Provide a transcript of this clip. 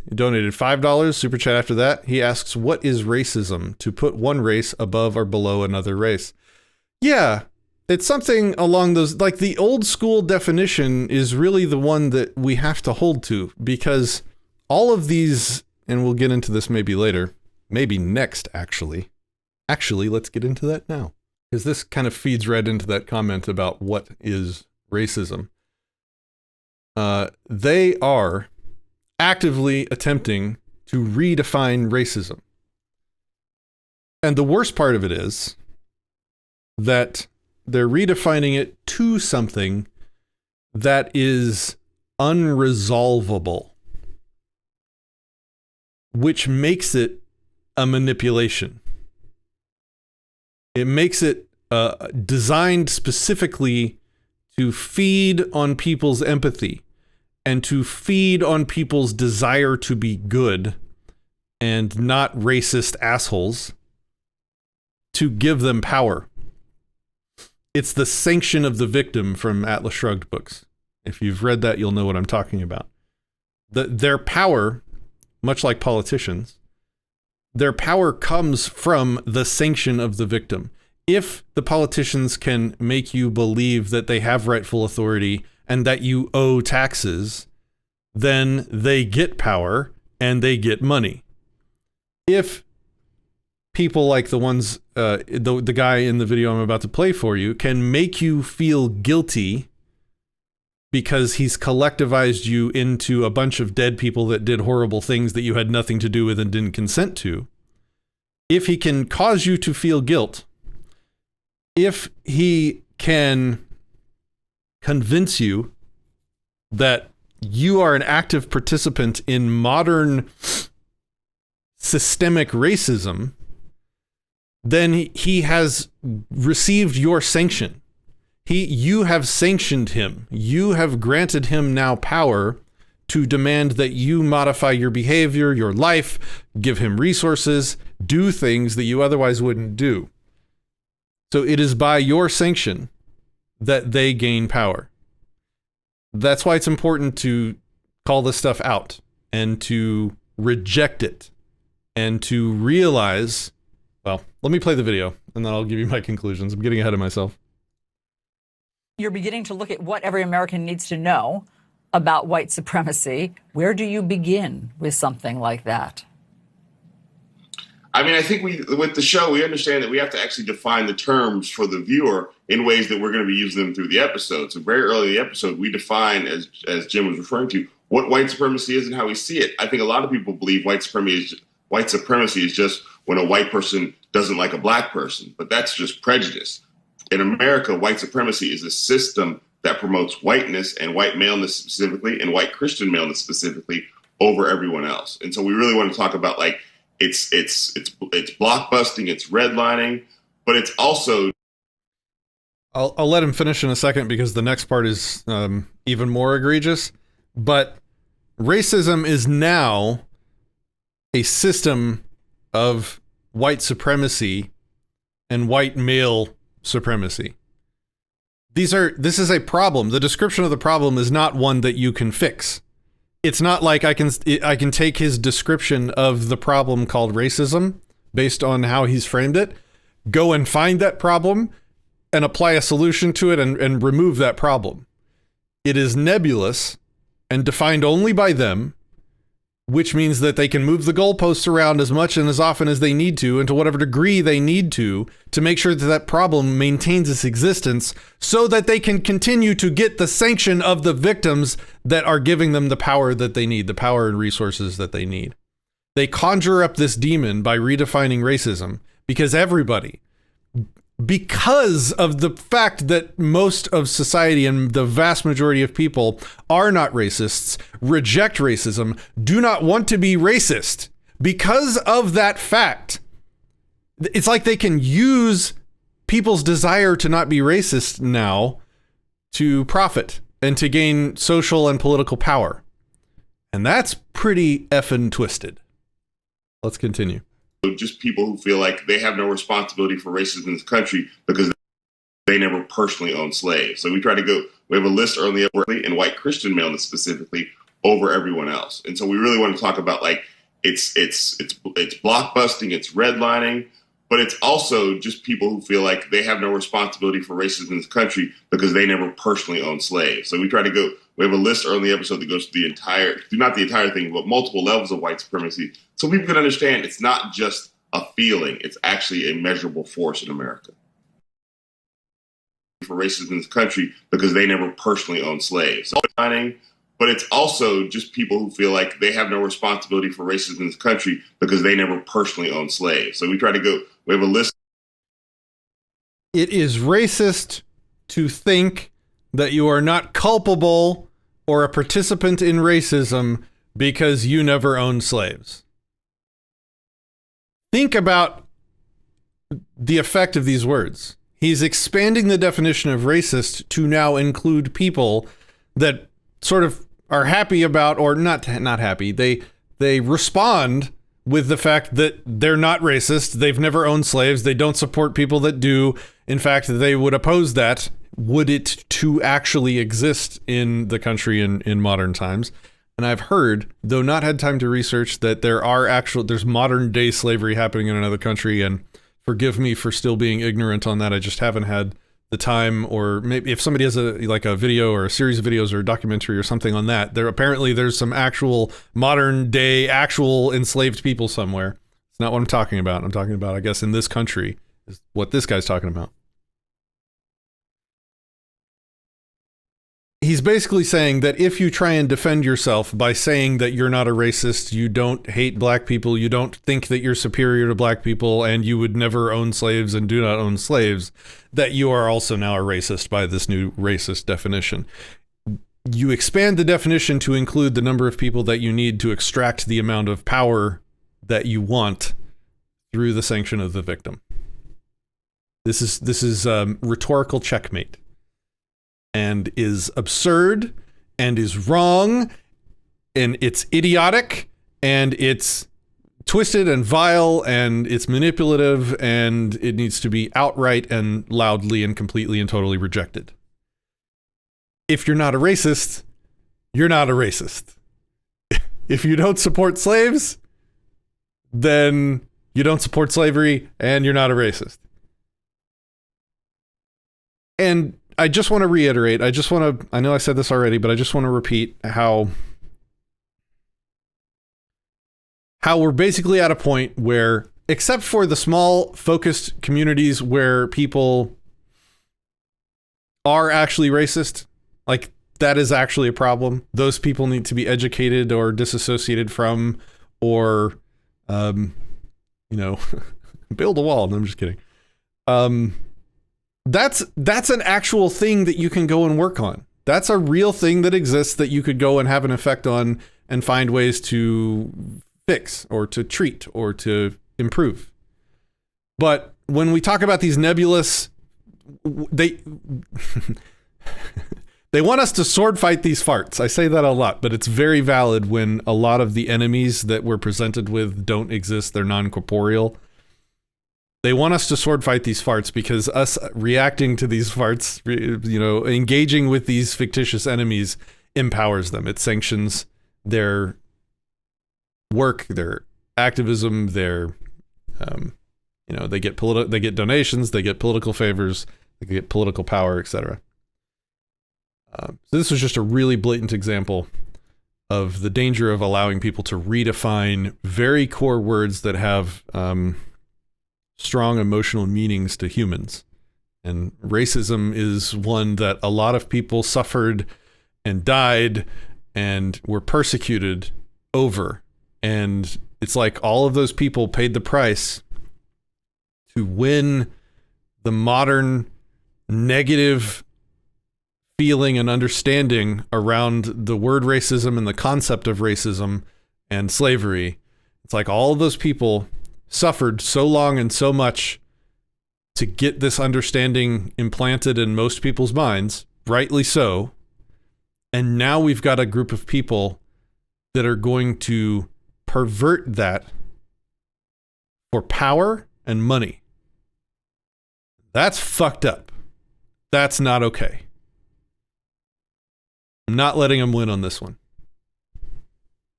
He donated $5, super chat after that. He asks, what is racism? To put one race above or below another race. Yeah, it's something along those, like the old school definition is really the one that we have to hold to, because all of these, and we'll get into this maybe later, maybe next, actually. Actually, let's get into that now, because this kind of feeds right into that comment about what is racism. They are actively attempting to redefine racism. And the worst part of it is that they're redefining it to something that is unresolvable, which makes it a manipulation. It makes it designed specifically to feed on people's empathy and to feed on people's desire to be good and not racist assholes, to give them power. It's the sanction of the victim from Atlas Shrugged books. If you've read that, you'll know what I'm talking about. Their power, much like politicians, their power comes from the sanction of the victim. If the politicians can make you believe that they have rightful authority and that you owe taxes, then they get power and they get money. If people like the ones, the guy in the video I'm about to play for you, can make you feel guilty because he's collectivized you into a bunch of dead people that did horrible things that you had nothing to do with and didn't consent to, if he can cause you to feel guilt, if he can convince you that you are an active participant in modern systemic racism, then he has received your sanction. You have sanctioned him. You have granted him now power to demand that you modify your behavior, your life, give him resources, do things that you otherwise wouldn't do. So it is by your sanction that they gain power. That's why it's important to call this stuff out and to reject it and to realize, well, let me play the video and then I'll give you my conclusions. I'm getting ahead of myself. You're beginning to look at what every American needs to know about white supremacy. Where do you begin with something like that? I mean, I think with the show, we understand that we have to actually define the terms for the viewer in ways that we're going to be using them through the episode. So very early in the episode, we define, as Jim was referring to, what white supremacy is and how we see it. I think a lot of people believe white supremacy is just when a white person doesn't like a black person, but that's just prejudice. In America, white supremacy is a system that promotes whiteness and white maleness specifically and white Christian maleness specifically over everyone else. And so we really want to talk about, like, it's blockbusting, it's redlining, but it's also. I'll let him finish in a second because the next part is even more egregious. But racism is now a system of white supremacy and white male supremacy. This is a problem. The description of the problem is not one that you can fix. It's not like I can take his description of the problem called racism based on how he's framed it, go and find that problem and apply a solution to it and remove that problem. It is nebulous and defined only by them, which means that they can move the goalposts around as much and as often as they need to and to whatever degree they need to make sure that that problem maintains its existence so that they can continue to get the sanction of the victims that are giving them the power that they need, the power and resources that they need. They conjure up this demon by redefining racism because because of the fact that most of society and the vast majority of people are not racists, reject racism, do not want to be racist. Because of that fact, it's like they can use people's desire to not be racist now to profit and to gain social and political power. And that's pretty effing twisted. Let's continue. Just people who feel like they have no responsibility for racism in this country because they never personally owned slaves. So we have a list early in white Christian maleness specifically over everyone else. And so we really want to talk about like it's blockbusting, it's redlining, but it's also just people who feel like they have no responsibility for racism in this country because they never personally owned slaves. So we have a list early in the episode that goes through not the entire thing, but multiple levels of white supremacy. So people can understand it's not just a feeling, it's actually a measurable force in America. For racism in this country because they never personally owned slaves. So, but it's also just people who feel like they have no responsibility for racism in this country because they never personally owned slaves. So we have a list. It is racist to think that you are not culpable or a participant in racism because you never owned slaves. Think about the effect of these words. He's expanding the definition of racist to now include people that sort of are happy about, or not happy. They respond with the fact that they're not racist. They've never owned slaves. They don't support people that do. In fact, they would oppose that, would it to actually exist in the country in modern times. And I've heard, though not had time to research, that there's modern day slavery happening in another country. And forgive me for still being ignorant on that. I just haven't had the time, or maybe if somebody has a video or a series of videos or a documentary or something on that, there's some actual modern day actual enslaved people somewhere. It's not what I'm talking about. I'm talking about, I guess, in this country is what this guy's talking about. He's basically saying that if you try and defend yourself by saying that you're not a racist, you don't hate black people, you don't think that you're superior to black people, and you would never own slaves and do not own slaves, that you are also now a racist by this new racist definition. You expand the definition to include the number of people that you need to extract the amount of power that you want through the sanction of the victim. This is rhetorical checkmate. And is absurd, and is wrong, and it's idiotic, and it's twisted and vile, and it's manipulative, and it needs to be outright and loudly and completely and totally rejected. If you're not a racist, you're not a racist. If you don't support slaves, then you don't support slavery, and you're not a racist. And I just want to reiterate, I know I said this already, but I just want to repeat how we're basically at a point where, except for the small focused communities where people are actually racist, like that is actually a problem. Those people need to be educated or disassociated from, or, build a wall. No, I'm just kidding. That's an actual thing that you can go and work on. That's a real thing that exists that you could go and have an effect on and find ways to fix or to treat or to improve. But when we talk about these nebulous, they want us to sword fight these farts. I say that a lot, but it's very valid when a lot of the enemies that we're presented with don't exist. They're non-corporeal. They want us to sword fight these farts because us reacting to these farts, engaging with these fictitious enemies empowers them. It sanctions their work, their activism, their, they get donations, they get political favors, they get political power, etc. So this was just a really blatant example of the danger of allowing people to redefine very core words that have, strong emotional meanings to humans. And racism is one that a lot of people suffered and died and were persecuted over. And it's like all of those people paid the price to win the modern negative feeling and understanding around the word racism and the concept of racism and slavery. It's like all of those people suffered so long and so much to get this understanding implanted in most people's minds, rightly so. And now we've got a group of people that are going to pervert that for power and money. That's fucked up. That's not okay. I'm not letting them win on this one.